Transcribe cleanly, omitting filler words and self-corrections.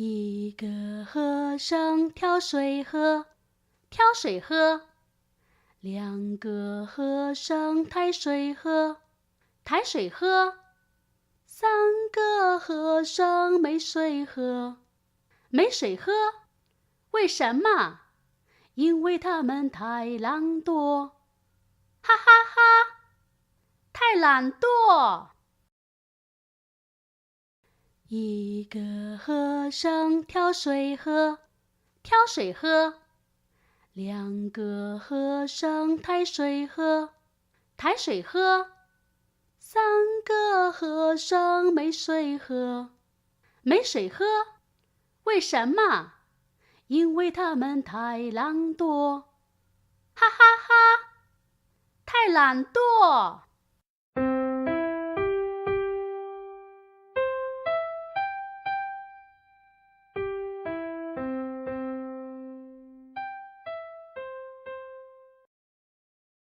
一个和尚挑水喝，挑水喝。两个和尚抬水喝，抬水喝。三个和尚没水喝，没水喝。为什么？因为他们太懒惰。哈哈哈，太懒惰。一个和尚挑水喝，挑水喝。两个和尚抬水喝，抬水喝。三个和尚没水喝，没水喝。为什么？因为他们太懒惰。哈哈哈，太懒惰。